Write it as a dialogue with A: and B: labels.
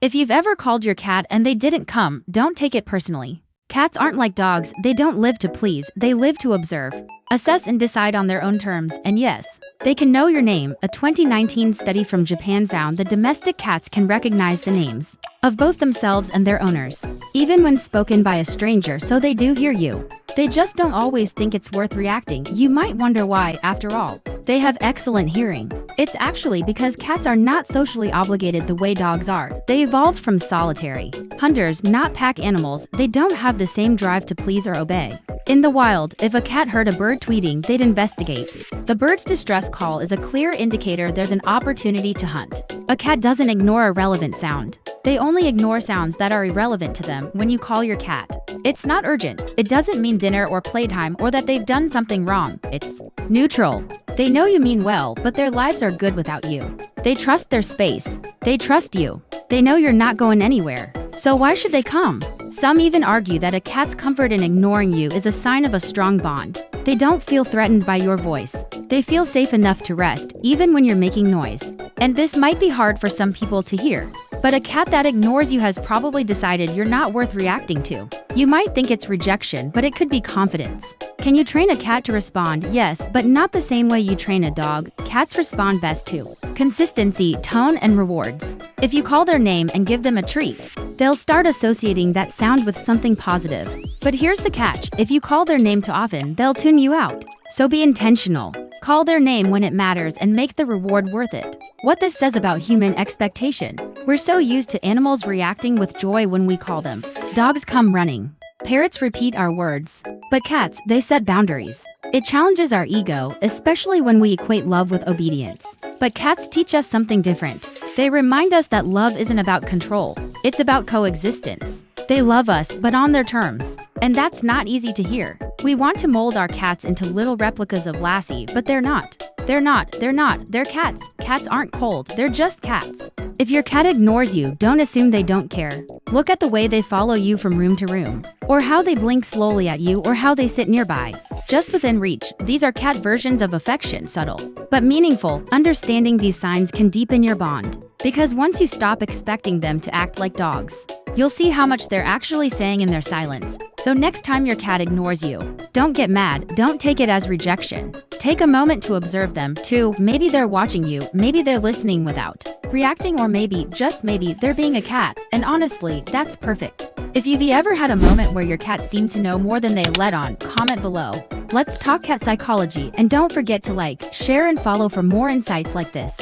A: If you've ever called your cat and they didn't come, don't take it personally. Cats aren't like dogs, they don't live to please, they live to observe, assess and decide on their own terms, and yes, they can know your name. A 2019 study from Japan found that domestic cats can recognize the names of both themselves and their owners, even when spoken by a stranger, so they do hear you. They just don't always think it's worth reacting. You might wonder why, after all. They have excellent hearing. It's actually because cats are not socially obligated the way dogs are. They evolved from solitary hunters, not pack animals. They don't have the same drive to please or obey. In the wild, if a cat heard a bird tweeting, they'd investigate. The bird's distress call is a clear indicator there's an opportunity to hunt. A cat doesn't ignore a relevant sound. They only ignore sounds that are irrelevant to them. When you call your cat, it's not urgent. It doesn't mean dinner or playtime or that they've done something wrong. It's neutral. They know you mean well, but their lives are good without you. They trust their space. They trust you. They know you're not going anywhere. So why should they come? Some even argue that a cat's comfort in ignoring you is a sign of a strong bond. They don't feel threatened by your voice. They feel safe enough to rest, even when you're making noise. And this might be hard for some people to hear, but a cat that ignores you has probably decided you're not worth reacting to. You might think it's rejection, but it could be confidence. Can you train a cat to respond? Yes, but not the same way you train a dog. Cats respond best to consistency, tone, and rewards. If you call their name and give them a treat, they'll start associating that sound with something positive. But here's the catch: if you call their name too often, they'll tune you out. So be intentional. Call their name when it matters and make the reward worth it. What this says about human expectation: we're so used to animals reacting with joy when we call them. Dogs come running. Parrots repeat our words. But cats, they set boundaries. It challenges our ego, especially when we equate love with obedience. But cats teach us something different. They remind us that love isn't about control. It's about coexistence. They love us, but on their terms. And that's not easy to hear. We want to mold our cats into little replicas of Lassie, but they're not. They're cats. Cats aren't cold, they're just cats. If your cat ignores you, don't assume they don't care. Look at the way they follow you from room to room, or how they blink slowly at you, or how they sit nearby, just within reach. These are cat versions of affection, subtle but meaningful. Understanding these signs can deepen your bond, because once you stop expecting them to act like dogs, you'll see how much they're actually saying in their silence. So next time your cat ignores you, don't get mad, don't take it as rejection. Take a moment to observe them, too. Maybe they're watching you, maybe they're listening without reacting, or maybe, just maybe, they're being a cat. And honestly, that's perfect. If you've ever had a moment where your cat seemed to know more than they let on, comment below. Let's talk cat psychology, and don't forget to like, share, and follow for more insights like this.